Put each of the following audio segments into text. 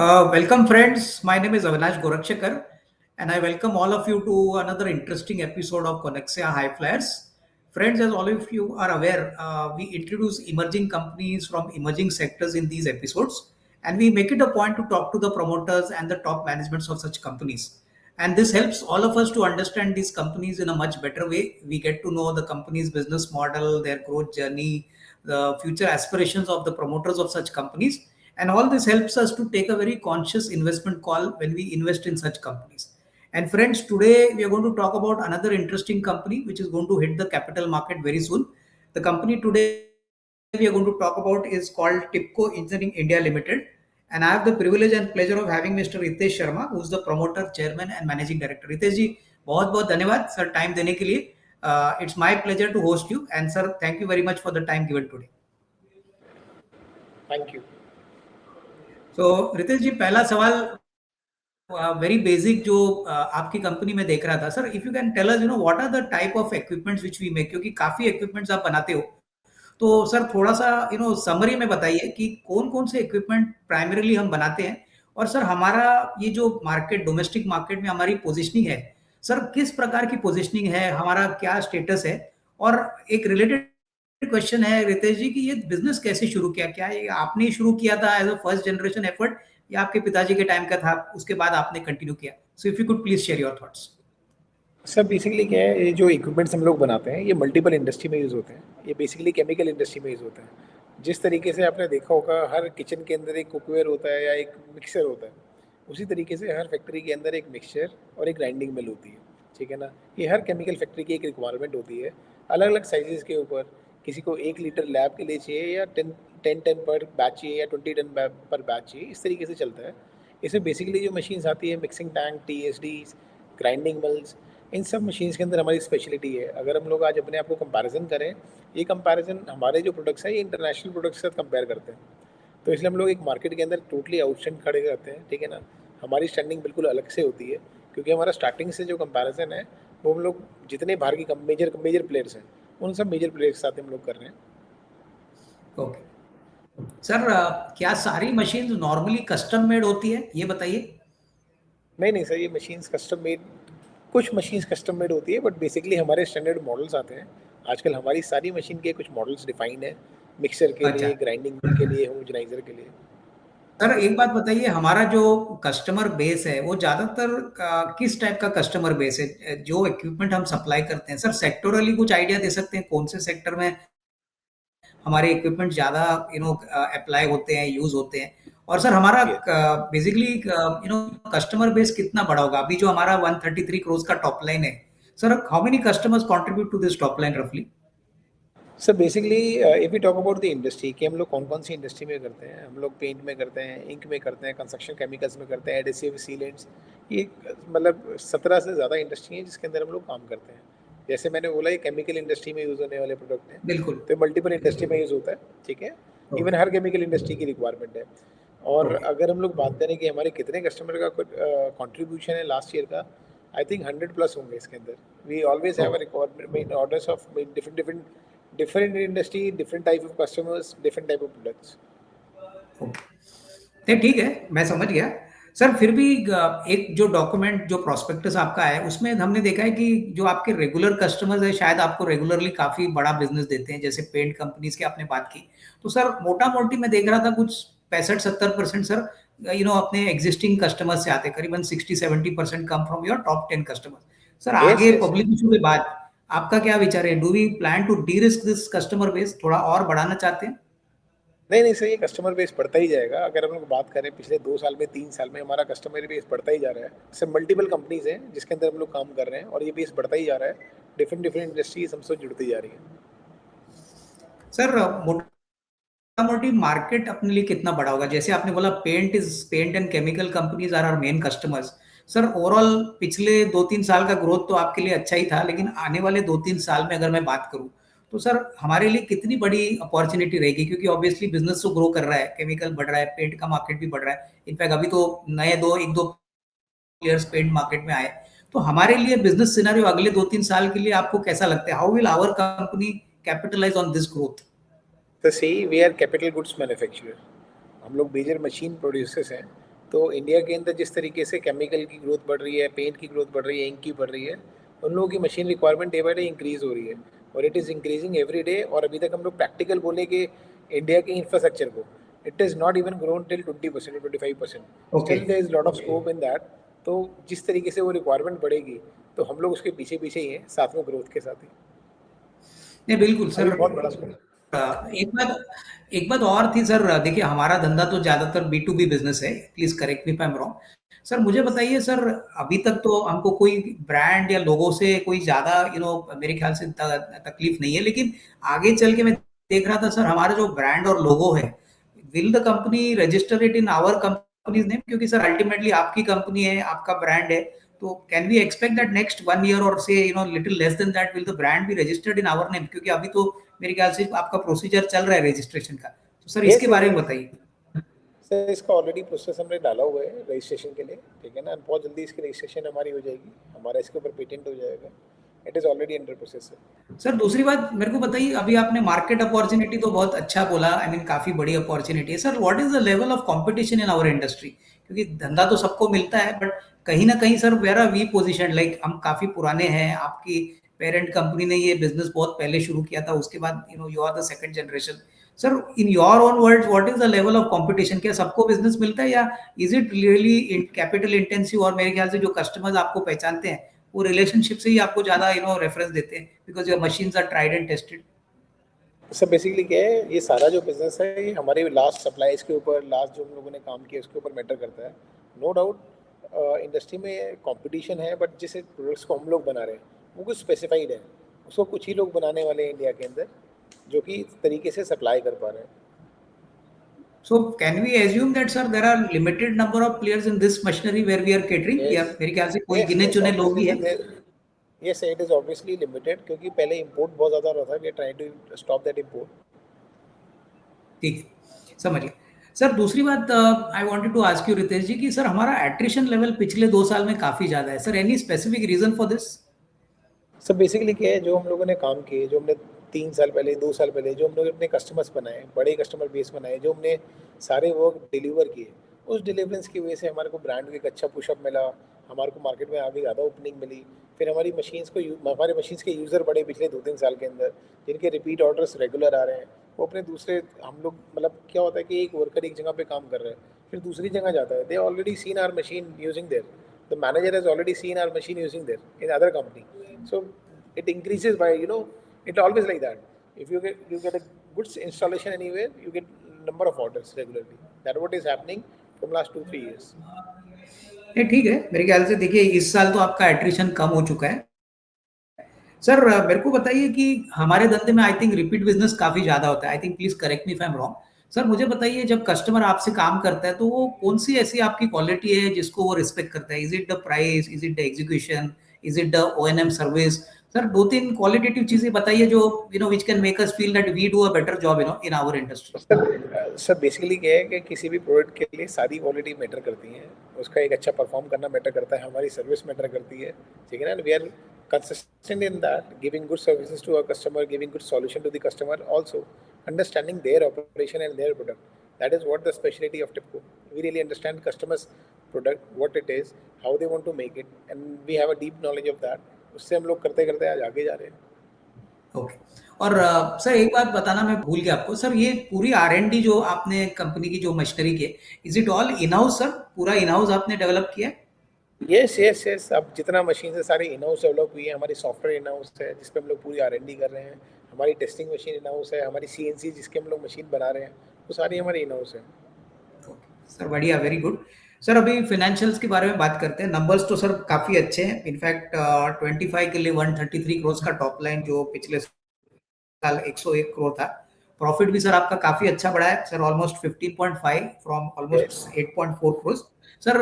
Welcome, friends. My name is Avinash Gorakshekar, and I welcome all of you to another interesting episode of Connexia High Flyers. Friends, as all of you are aware, we introduce emerging companies from emerging sectors in these episodes, and we make it a point to talk to the promoters and the top managements of such companies. And this helps all of us to understand these companies in a much better way. We get to know the company's business model, their growth journey, the future aspirations of the promoters of such companies, and all this helps us to take a very conscious investment call when we invest in such companies. And friends, today we are going to talk about another interesting company which is going to hit the capital market very soon. The company today we are going to talk about is called Tipco Engineering India Limited. And I have the privilege and pleasure of having Mr. Ritesh Sharma, who is the promoter, chairman, and managing director. Ritesh ji, बहुत बहुत धन्यवाद sir time देने के लिए. It's my pleasure to host you, and sir, thank you very much for the time given today. Thank you. So Ritesh जी, पहला सवाल very basic जो आपकी कंपनी में देख रहा था sir, if you can tell us what are the type of equipments which we make, क्योंकि काफी इक्विपमेंट्स आप बनाते हो, तो सर थोड़ा सा समरी में बताइए कि कौन कौन से इक्विपमेंट प्राइमरीली हम बनाते हैं, और सर हमारा ये जो मार्केट, डोमेस्टिक मार्केट में हमारी पोजीशनिंग है सर, किस प्रकार की पोजीशनिंग है, हमारा क्या स्टेटस है. और एक रिलेटेड क्वेश्चन है रितेश जी कि ये बिजनेस कैसे शुरू किया, क्या ये आपने शुरू किया था as a first generation effort या आपके पिताजी के टाइम का था, उसके बाद आपने कंटिन्यू किया. So if you could please share your thoughts. Sir basically क्या है, ये जो इक्विपमेंट्स हम लोग बनाते हैं ये मल्टीपल इंडस्ट्री में यूज़ होते हैं. ये बेसिकली केमिकल इंडस्ट्री में यूज़ होते हैं. जिस तरीके से आपने देखा होगा हर किचन के अंदर एक कुकवेयर होता है या एक मिक्सर होता है, उसी तरीके से हर फैक्ट्री के अंदर एक मिक्सचर और एक ग्राइंडिंग मिल होती है. ठीक है ना. ये हर केमिकल फैक्ट्री की एक रिक्वायरमेंट होती है अलग अलग साइजेस के ऊपर. किसी को 1 लीटर लैब के लिए चाहिए या 10 टन पर बैच चाहिए या 20 टन पर बैच चाहिए, इस तरीके से चलता है. इसमें बेसिकली जो मशीन्स आती है, mixing tank, TSDs, grinding mills, इन सब मशीन्स के अंदर हमारी स्पेशलिटी है. अगर हम लोग आज अपने आप को कंपैरिजन करें, ये कंपैरिजन हमारे जो प्रोडक्ट्स हैं ये इंटरनेशनल प्रोडक्ट्स के साथ कंपेयर करते हैं. तो इसलिए हम लोग एक मार्केट के अंदर टोटली आउटस्टैंड खड़े करते हैं. ठीक है ना. हमारी स्टैंडिंग बिल्कुल अलग से होती है क्योंकि हमारा स्टार्टिंग से जो कंपैरिजन है वो हम लोग जितने बाहर की मेजर प्लेयर्स हैं उन सब मेजर प्लेयर्स के साथ हम लोग कर रहे हैं. ओके सर, क्या सारी मशीन नॉर्मली कस्टम मेड होती है, ये बताइए. नहीं सर, ये मशीन्स कस्टम मेड, कुछ मशीन्स कस्टम मेड होती है बट बेसिकली हमारे स्टैंडर्ड मॉडल्स आते हैं. आजकल हमारी सारी मशीन के कुछ मॉडल्स डिफाइंड है, मिक्सर के लिए, ग्राइंडिंग के लिए, होमोजेनाइजर के लिए. सर एक बात बताइए, हमारा जो कस्टमर बेस है वो ज्यादातर किस टाइप का कस्टमर बेस है जो इक्विपमेंट हम सप्लाई करते हैं. सर सेक्टोरली कुछ आइडिया दे सकते हैं कौन से सेक्टर में हमारे इक्विपमेंट ज्यादा अप्लाई होते हैं, यूज होते हैं. और सर हमारा बेसिकली कस्टमर बेस कितना बड़ा होगा. अभी जो हमारा 133 करोड़ का टॉप लाइन है sir, how many customers contribute to this top line रफली. Sir basically if you talk about the industry कि हम लोग कौन कौन सी इंडस्ट्री में करते हैं, हम लोग पेंट में करते हैं, इंक में करते हैं, कंस्ट्रक्शन केमिकल्स में करते हैं, एडेसिव, सीलेंट्स, ये मतलब 17 से ज़्यादा इंडस्ट्री है जिसके अंदर हम लोग काम करते हैं. जैसे मैंने बोला ये केमिकल इंडस्ट्री में यूज़ होने वाले प्रोडक्ट हैं, बिल्कुल, तो मल्टीपल इंडस्ट्री में यूज़ होता है. ठीक है. इवन हर केमिकल इंडस्ट्री की रिक्वायरमेंट है. और अगर हम लोग बात करें कि हमारे कितने कस्टमर का कॉन्ट्रीब्यूशन है लास्ट ईयर का, आई थिंक 100+ होंगे इसके अंदर. We always have requirement orders of different industry, different type of customers, different type of products. ठीक है, मैं समझ गया. सर फिर भी एक जो डॉक्यूमेंट, जो प्रोस्पेक्टस आपका है, उसमें हमने देखा है कि जो आपके रेगुलर कस्टमर्स है शायद आपको रेगुलरली काफी बड़ा बिजनेस देते हैं, जैसे पेंट कंपनीज की आपने बात की. तो सर मोटा मोटी मैं देख रहा था कुछ 65-70% सर अपने एग्जिस्टिंग कस्टमर से आते हैं, करीबन 60-70% come from your top 10 customer. Sir आगे पब्लिक इशू के बाद आपका क्या विचार है? Do we plan to derisk this customer base, थोड़ा और बढ़ाना चाहते हैं? नहीं सर, ये कस्टमर बेस बढ़ता ही जाएगा. अगर हम लोग बात करें पिछले 2 साल में, 3 साल में, हमारा कस्टमर बेस बढ़ता ही जा रहा है. सर मल्टीपल कंपनीज हैं जिसके अंदर हम लोग काम कर रहे हैं और ये बेस बढ़ता ही जा रहा है. डिफरेंट इंडस्ट्रीज हमसे जुड़ती जा रही है. सर मोटा मोटी मार्केट अपने लिए कितना बड़ा होगा? जैसे आपने बोला paint and chemical companies are our main customers. Sir overall पिछले 2-3 साल का ग्रोथ तो आपके लिए अच्छा ही था, लेकिन आने वाले 2-3 साल में अगर मैं बात करूं तो सर हमारे लिए कितनी बड़ी अपॉर्चुनिटी रहेगी? क्योंकि ऑब्वियसली बिजनेस तो ग्रो कर रहा है, केमिकल बढ़ रहा है, पेंट का मार्केट भी बढ़ रहा है. इनफैक्ट अभी तो नए 1-2 प्लेयर्स पेंट मार्केट में आए. तो हमारे लिए बिजनेस सिनेरियो अगले 2-3 साल के लिए आपको कैसा लगता है? How will our company capitalise on this growth? तो see we are capital goods manufacturer. हम लोग मेजर मशीन प्रोड्यूसर्स हैं. तो इंडिया के अंदर जिस तरीके से केमिकल की ग्रोथ बढ़ रही है, पेंट की ग्रोथ बढ़ रही है, इंक की बढ़ रही है, उन लोगों की machine requirement day by day increase हो रही है, और it is increasing every day. और अभी तक हम लोग प्रैक्टिकल बोले कि इंडिया के इंफ्रास्ट्रक्चर को, it is not even grown till 20% 25%, okay. Still there is lot of scope in that. तो जिस तरीके से वो रिक्वायरमेंट बढ़ेगी, तो हम लोग उसके पीछे पीछे ही हैं, साथ में ग्रोथ के साथ ही। नहीं बिल्कुल अभी सर। बहुत बड़ा स्कोप। एक बात और थी सर, देखिए हमारा धंधा तो ज्यादातर बी टू बी बिजनेस है, please correct me if I am wrong. Sir मुझे बताइए सर, अभी तक तो हमको कोई ब्रांड या लोगो से कोई ज्यादा मेरे ख्याल से तकलीफ नहीं है, लेकिन आगे चल के मैं देख रहा था सर, हमारा जो ब्रांड और लोगो है, will the company register it in our company's name? क्योंकि सर अल्टीमेटली आपकी कंपनी है, आपका ब्रांड है, तो can we expect that next 1 year और से little less than that will the brand be registered in our name? क्योंकि अभी तो मेरे ख्याल से आपका प्रोसीजर चल रहा है रजिस्ट्रेशन का, तो सर इसके यस बारे में यस बताइए। सर, इसका ऑलरेडी प्रोसेस हमने डाला हुआ है रजिस्ट्रेशन के लिए, ठीक है ना। बहुत जल्दी इसकी रजिस्ट्रेशन हमारी हो जाएगी, हमारा इसके ऊपर पेटेंट हो जाएगा। It is already under process है। सर दूसरी बात मेरे को बताइए, अभी आपने मार्केट अपॉर्चुनिटी तो बहुत अच्छा बोला, आई मीन काफी बड़ी अपॉर्चुनिटी है sir. What is the level of competition in our industry? क्योंकि धंधा तो सबको मिलता है, बट कहीं ना कहीं sir where are we position, like हम काफी पुराने हैं, आपकी पेरेंट कंपनी ने ये बिजनेस बहुत पहले शुरू किया था, उसके बाद you are the second generation. Sir in your own words what is the level of competition? क्या सबको बिजनेस मिलता है, या is it really capital intensive? और मेरे ख्याल से जो कस्टमर्स आपको पहचानते हैं वो रिलेशनशिप से ही आपको ज्यादा रेफरेंस देते हैं, because your machines are tried and tested. सब बेसिकली क्या है, ये सारा जो बिजनेस है ये हमारे लास्ट सप्लाईज के ऊपर, लास्ट जो हम लोगों ने काम किया उसके ऊपर मैटर करता है। नो डाउट इंडस्ट्री में कंपटीशन है, बट जिस प्रोडक्ट्स को हम लोग बना रहे हैं वो कुछ स्पेसिफाइड है, उसको कुछ ही लोग बनाने वाले हैं इंडिया के अंदर, जो कि इस तरीके से सप्लाई कर पा रहे हैं। So can we assume that sir there are limited number of players in this machinery where we are catering, या यस मेरे ख्याल से कोई यस गिने यस चुने लोग ऑब्वियसली ही है? Sir, yes it is obviously limited, क्योंकि पहले इंपोर्ट बहुत ज़्यादा हो रहा था। We are trying to stop that import. ठीक है, समझ गया। सर दूसरी बात I wanted to ask you Ritesh ji, कि सर हमारा एट्रिशन लेवल पिछले 2 साल में काफी ज्यादा है sir, any specific reason for this? सब बेसिकली क्या है, जो हम लोगों ने काम किए, जो हमने 3 साल पहले 2 साल पहले जो हम लोग अपने कस्टमर्स बनाए, बड़े कस्टमर बेस बनाए, जो हमने सारे वर्क डिलीवर किए, उस डिलीवरेंस की वजह से हमारे को ब्रांड को एक अच्छा पुशअप मिला, हमारे को मार्केट में आगे ज़्यादा ओपनिंग मिली। फिर हमारी मशीन्स को हमारे मशीन्स के यूज़र बढ़े पिछले 2-3 साल के अंदर, जिनके रिपीट ऑर्डर्स रेगुलर आ रहे हैं। वो अपने दूसरे, हम लोग मतलब क्या होता है कि एक वर्कर एक जगह पे काम कर रहा है, फिर दूसरी जगह जाता है, they already seen our machine using there, the manager has already seen our machine using there in other company. So it increases by, it always like that. If you get a good installation anywhere, you get number of orders regularly. That what is happening from last 2-3 years. नहीं ठीक है, मेरे ख्याल से देखिए इस साल तो आपका एट्रिशन कम हो चुका है। सर मेरे को बताइए कि हमारे धंधे में आई थिंक रिपीट बिजनेस काफी ज्यादा होता है, I think please correct me if I am wrong. Sir मुझे बताइए, जब कस्टमर आपसे काम करता है तो वो कौन सी ऐसी आपकी क्वालिटी है जिसको वो रिस्पेक्ट करता है? Is it the price, is it the execution, is it the ONM service? Sir 2-3 qualitative चीजें बताइए जो which can make us feel that we do a better job in our industry. Sir basically क्या है कि किसी भी product के लिए सारी क्वालिटी मैटर करती हैं, उसका एक अच्छा परफॉर्म करना मैटर करता है, हमारी सर्विस मैटर करती है, ठीक है ना। We are consistent in that, giving good services to our customer, giving good solution to the customer, also understanding their operation and their product. That is what the specialty of TIPCO. We really understand customers product, what it is, how they want to make it, and we have a deep knowledge of that. उससे हम लोग करते करते आज आगे जा रहे हैं। ओके। और सर एक बात बताना मैं भूल गया आपको, सर ये पूरी R&D जो आपने कंपनी की जो मशीनरी की, is it all in house sir? पूरा इन हाउस आपने डेवलप किया है? यस यस यस, अब जितना मशीन है सारी इन हाउस डेवलप हुई है, हमारी सॉफ्टवेयर इन हाउस है जिस पे हम लोग पूरी R&D कर रहे हैं, हमारी टेस्टिंग मशीन इन हाउस है, हमारी CNC जिसके हम लोग मशीन बना रहे हैं, वो सारी हमारी इन हाउस है। सर बढ़िया, वेरी गुड। सर अभी फाइनेंशियल्स के बारे में बात करते हैं। नंबर्स तो सर काफी अच्छे हैं, इनफैक्ट 25 के लिए 133 करोड़ का टॉप लाइन, जो पिछले साल 101 करोड़ था। प्रॉफिट भी सर आपका काफी अच्छा बढ़ा है sir, almost 15.5 from almost 8.4 crore. Sir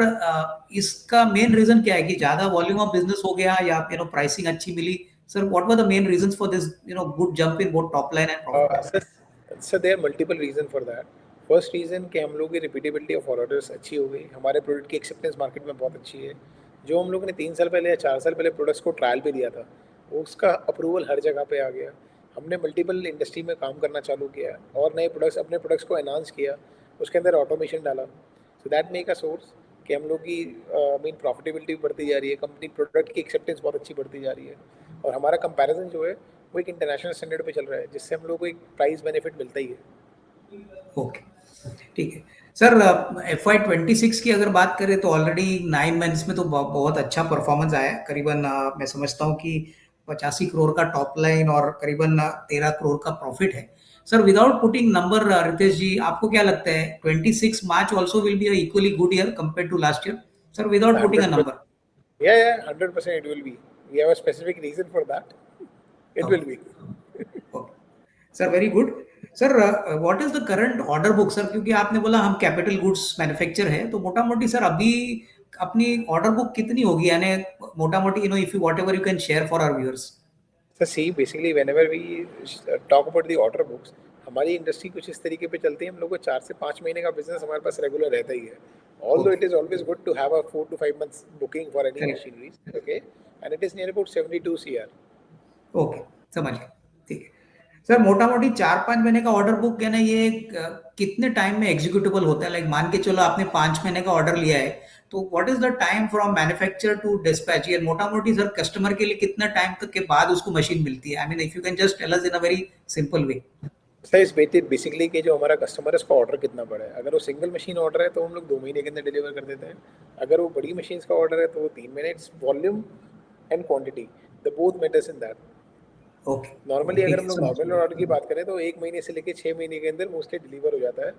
इसका मेन रीजन क्या है कि ज्यादा वॉल्यूम ऑफ बिजनेस हो गया, या प्राइसिंग अच्छी मिली? Sir what were the main reasons for this good jump in both top line and profit? Sir there are multiple reason for that. First reason कि हम लोग की रिपीटेबिलिटी ऑफ ऑर्डर्स अच्छी हो गई, हमारे प्रोडक्ट की एक्सेप्टेंस मार्केट में बहुत अच्छी है। जो हम लोग ने 3 साल पहले या 4 साल पहले प्रोडक्ट्स को ट्रायल पे दिया था, उसका अप्रूवल हर जगह पे आ गया। हमने मल्टीपल इंडस्ट्री में काम करना चालू किया और नए प्रोडक्ट्स, अपने प्रोडक्ट्स को एनहांस किया, उसके अंदर ऑटोमेशन डाला, so that make a source. कि हम लोग की मीन प्रॉफिटेबिलिटी भी बढ़ती जा रही है, कंपनी प्रोडक्ट की एक्सेप्टेंस बहुत अच्छी बढ़ती जा रही है, और हमारा कंपैरिजन जो है वो एक इंटरनेशनल स्टैंडर्ड पे चल रहा है, जिससे हम लोग को एक प्राइस बेनिफिट मिलता ही है। ओके, ठीक है। सर, FY 26 की अगर बात करें तो ऑलरेडी 9 मंथ्स में तो बहुत अच्छा परफॉर्मेंस आया है। करीबन मैं समझता हूँ कि 85 करोड़ का टॉप लाइन और करीबन 13 करोड़ का प्रॉफिट है। Sir, without putting number, Ritesh ji, आपको क्या लगता है 26 March also will be equally good year compare to last year? Sir, without putting a 100%, number. yeah, 100% it will be. We have a specific reason for that. It will okay, be. Okay sir, very good. Sir, what is the current order book sir? क्योंकि आपने बोला हम capital goods manufacture है, तो मोटा मोटी sir अभी अपनी ऑर्डर बुक कितनी होगी, यानी मोटा मोटी, if you whatever you can share for our viewers. So see, basically whenever we talk about the order books, हमारी इंडस्ट्री कुछ इस तरीके पे चलती है, हम लोग को 4 से 5 महीने का बिजनेस हमारे पास रेगुलर रहता ही है. Although okay, it is always good to have a 4 to 5 months booking for any correct, machineries, okay, and it is near about 72 CR. Okay, समझ गया, ठीक है। सर, मोटा मोटी 4-5 महीने का ऑर्डर बुक है ना, ये कितने टाइम में एग्जीक्यूटेबल होता है? लाइक मान के चलो आपने 5 महीने का ऑर्डर लिया है, तो what is the time from manufacture to dispatch? ये मोटा मोटी सर कस्टमर के लिए कितना टाइम तक के बाद उसको मशीन मिलती है? I mean, if you can just tell us in a very simple way. Size basically कि जो हमारा कस्टमर है उसका ऑर्डर कितना बड़ा है. अगर वो सिंगल मशीन ऑर्डर है तो हम लोग 2 महीने के अंदर डिलीवर कर देते हैं. अगर वो बड़ी मशीन का ऑर्डर है तो वो 3 महीने. Volume and quantity, the both matters in that. Okay, normally ठीक अगर है, हम लोग समझ नॉर्मल ऑर्डर की बात करें तो 1 महीने से लेकर 6 महीने के अंदर मोस्टली डिलीवर हो जाता है.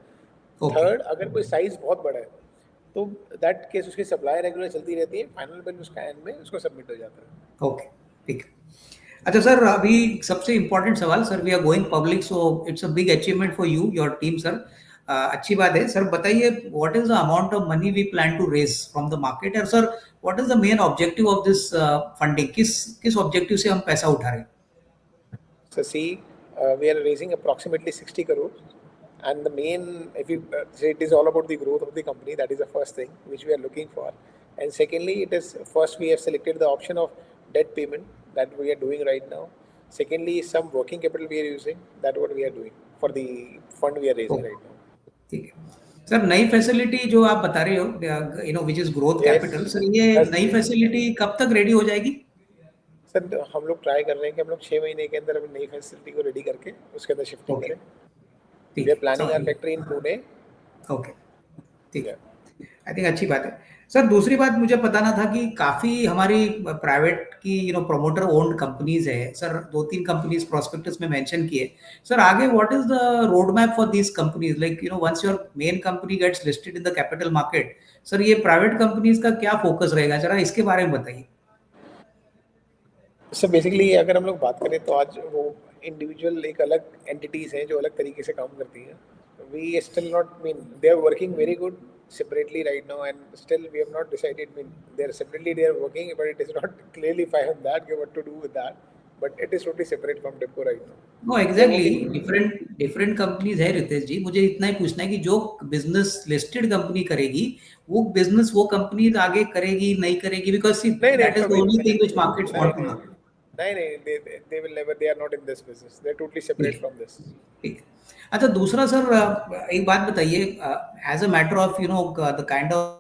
ओके, थर्ड, अगर कोई साइज बहुत बड़ा है तो दैट केस उसकी सप्लाई रेगुलर चलती रहती है, फाइनल बिल उसका एंड में उसको सबमिट हो जाता है. ओके, ठीक है। अच्छा सर, अभी सबसे इम्पोर्टेंट सवाल sir, we are going public, so it's a big achievement for you, your team sir. अच्छी बात है सर, बताइए what is the amount of money we plan to raise from the market, और sir what is the main objective of this funding? किस किस objective से हम पैसा उठा रहे हैं? So see, we are raising approximately 60 crores, and the main, if you say, it is all about the growth of the company. That is the first thing which we are looking for. And secondly, it is first we have selected the option of debt payment that we are doing right now. Secondly, some working capital we are using. That what we are doing for the fund we are raising right now. ठीक है sir, नई facility जो आप बता रहे हो, which is growth capital, Yes, sir ये yes. नई फैसिलिटी कब तक रेडी हो जाएगी? सर हम लोग ट्राई कर रहे हैं कि हम लोग 6 महीने के अंदर अपनी नई फैसिलिटी को रेडी करके उसके अंदर शिफ्टिंग ओके, करें. ठीक वी आर है, प्लानिंग समझ आवर गया। Factory in Pune. ओके, ठीक है, आई थिंक अच्छी बात है। सर, दूसरी बात मुझे बताना था कि काफी हमारी प्राइवेट की प्रोमोटर ओन्ड कंपनीज है सर, 2-3 कंपनीज प्रोस्पेक्टस में मेंशन किए। सर, आगे what is the road map for these companies? Like once your main company gets listed in the capital market, sir ये प्राइवेट कंपनीज का क्या focus रहेगा, जरा इसके बारे में बताइए। सर बेसिकली अगर हम लोग बात करें तो आज वो इंडिविजुअल एक अलग एंटिटीज हैं जो अलग तरीके से काम करती हैं. We still not mean they are working very good separately right now, and still we have not decided. mean they are separately they are working, but it is not clearly found that what to do with that, but it is totally separate from Tempo right now. No, They are exactly, working. Different different companies है रितेश जी। मुझे इतना ही पूछना है कि जो business listed company करेगी, वो business वो कंपनी आगे करेगी नहीं करेगी? बिकॉज नहीं नहीं दैट इज द अभी ओनली नहीं thing which markets want to नहीं नो। नहीं नहीं they will never, they are not in this business, they are totally ji, separate from this. ठीक है। अच्छा, दूसरा सर, एक बात बताइए, as a matter of the kind of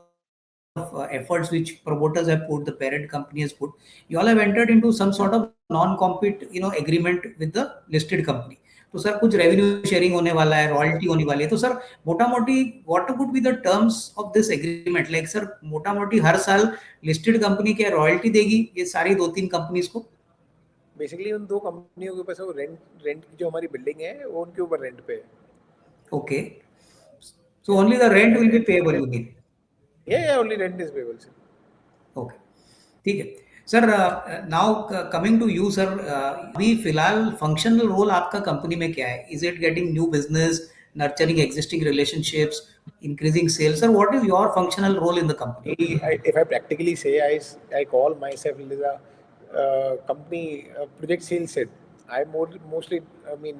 efforts which promoters have put, the parent company has put, you all have entered into some sort of non-compete agreement with the listed company. तो sir कुछ revenue sharing होने वाला है, royalty होने वाली है, तो sir मोटा मोटी what would be the terms of this agreement? Like sir मोटा मोटी हर साल लिस्टेड कंपनी क्या रॉयल्टी देगी ये सारी 2-3 कंपनीज को? बेसिकली उन दो कंपनियों के ऊपर से वो रेंट रेंट की जो हमारी बिल्डिंग है वो उनके ऊपर रेंट पे है. Okay, so only the rent will be payable, you mean? Yeah, only rent is payable, sir. Okay, ठीक है। Sir, now coming to you sir, अभी फिलहाल फंक्शनल रोल आपका कंपनी में क्या है? Is it getting new business, nurturing existing relationships, increasing sales? Sir, what is your functional role in the company? If I practically say, I call myself as a company project sales head. I'm mostly, I mean,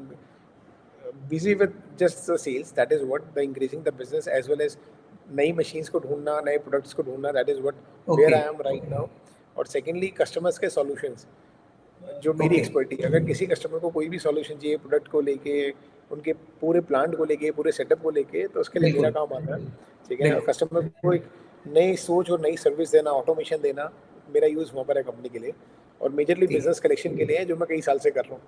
busy with just the sales. That is what the increasing the business as well as नई machines को ढूंढना, नए products को ढूंढना. That is what where okay, I am right now. और secondly, customers के solutions. जो मेरी ओके, एक्सपर्टी, अगर किसी कस्टमर को कोई भी सॉल्यूशन चाहिए प्रोडक्ट को लेके, उनके पूरे प्लांट को लेके, पूरे सेटअप को लेके, तो उसके लिए मेरा बिल्कुल, काम आता है. ठीक है ना. बिल्कुल, कस्टमर को एक नई सोच और नई सर्विस देना, ऑटोमेशन देना, मेरा यूज़ वहाँ पर है कंपनी के लिए, और मेजरली ठीक बिजनेस कलेक्शन के लिए है, जो मैं कई साल से कर रहा हूँ।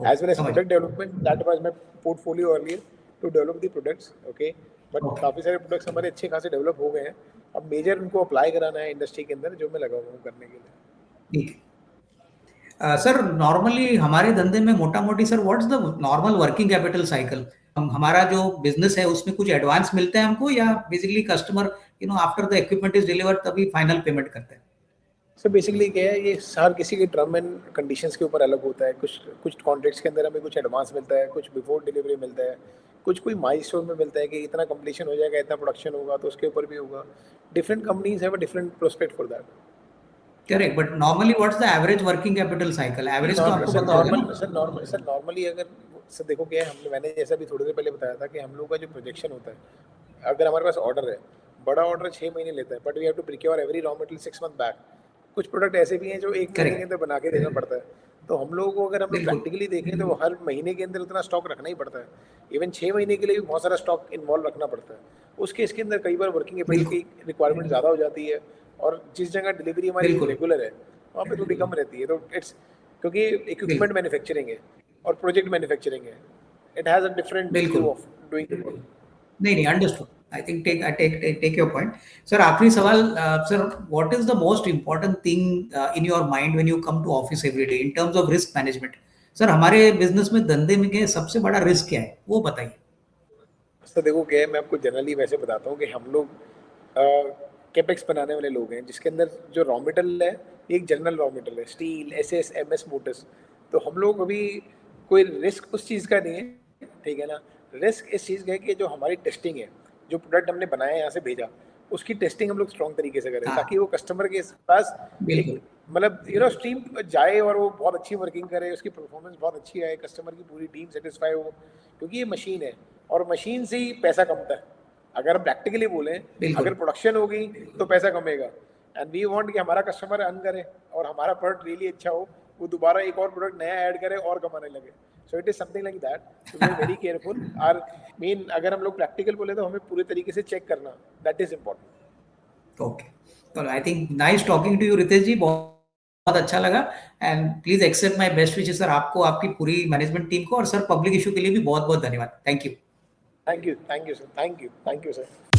ओके As well as समझ product development, that was my portfolio earlier to develop the products, okay? But okay काफ़ी सारे प्रोडक्ट्स हमारे अच्छे खासे डेवलप हो गए हैं। अब मेजर उनको अप्लाई कराना है इंडस्ट्री के अंदर, जो मैं लगा हुआ हूँ करने के लिए। ठीक है सर नॉर्मली हमारे धंधे में मोटा मोटी sir what's the normal working capital cycle हम हमारा जो बिजनेस है उसमें कुछ एडवांस मिलता है हमको या basically customer after the equipment is delivered तभी फाइनल पेमेंट करते हैं सो बेसिकली क्या है, ये हर किसी के टर्म एंड कंडीशंस के ऊपर अलग होता है। कुछ कुछ कॉन्ट्रैक्ट्स के अंदर हमें कुछ एडवांस मिलता है, कुछ बिफोर डिलीवरी मिलता है, कुछ कोई माइलस्टोन में मिलता है कि इतना कंप्लीशन हो जाएगा, इतना प्रोडक्शन होगा, तो उसके ऊपर भी होगा। Different companies have a different prospect for that. Correct but normally what's the average working capital cycle average तो आपको पता होगा ना सर नॉर्मली अगर सर देखो क्या है, हमने मैंने जैसा भी थोड़ी देर पहले बताया था कि हम लोग का जो प्रोजेक्शन होता है, अगर हमारे पास ऑर्डर है, बड़ा ऑर्डर 6 महीने लेता है, but we have to procure every raw material 6 month back. कुछ प्रोडक्ट ऐसे भी हैं जो 1 महीने के करेक्ट अंदर बना के देना पड़ता है। तो हम लोगों को अगर हम लोग बिल्कुल प्रैक्टिकली देखें तो हर महीने के अंदर उतना स्टॉक रखना ही पड़ता है। इवन 6 महीने के लिए भी बहुत सारा स्टॉक इन्वॉल्व रखना पड़ता है। उस केस के अंदर कई बार वर्किंग कैपिटल बिल्कुल की रिक्वायरमेंट ज़्यादा हो जाती है, और जिस जगह डिलीवरी हमारी बिल्कुल रेगुलर है वहाँ पे थोड़ी कम रहती है। तो इट्स क्योंकि बिल्कुल इक्विपमेंट मैन्युफैक्चरिंग है और प्रोजेक्ट मैन्युफैक्चरिंग है, इट हैज़ अ डिफरेंट बिल्कुल view of doing the work. नहीं नहीं understood I think take take your point sir आखिरी सवाल sir what is the most important thing in your mind when you come to office every day in terms of risk management sir हमारे business में धंधे में के सबसे बड़ा risk क्या है वो बताइए तो देखो क्या है, मैं आपको जनरली वैसे बताता हूँ कि हम लोग कैपेक्स बनाने वाले लोग हैं, जिसके अंदर जो रॉ मटेरियल है, एक जनरल रॉ मटेरियल है, स्टील, एसएस, एमएस मोटर्स। तो हम लोग अभी कोई रिस्क उस चीज़ का नहीं है, ठीक है ना। रिस्क इस चीज़ का है कि जो हमारी टेस्टिंग है, जो प्रोडक्ट हमने बनाया यहाँ से भेजा, उसकी टेस्टिंग हम लोग स्ट्रॉन्ग तरीके से करें, हाँ ताकि वो कस्टमर के पास एक बिल्कुल मतलब स्ट्रीम जाए और वो बहुत अच्छी वर्किंग करे, उसकी परफॉर्मेंस बहुत अच्छी आए, कस्टमर की पूरी टीम सेटिस्फाई हो। क्योंकि ये मशीन है और मशीन से ही पैसा कमता है। अगर हम प्रैक्टिकली बोलें, अगर बिल्कुल प्रोडक्शन होगी तो पैसा कमेगा, एंड वी वांट कि हमारा कस्टमर अर्न करे और हमारा प्रोडक्ट रियली अच्छा हो, वो दोबारा एक और प्रोडक्ट नया ऐड करे और कमाने लगे। So it is something like that. So we are very careful. आर मीन अगर हम लोग प्रैक्टिकल बोले तो हमें पूरे तरीके से चेक करना, दैट इज इम्पोर्टेंट। ओके तो I think nice talking to you Ritesh ji बहुत बहुत अच्छा लगा and please accept my best wishes sir आपको आपकी पूरी मैनेजमेंट टीम को और सर पब्लिक इशू के लिए भी बहुत बहुत धन्यवाद thank you thank you sir, thank you sir.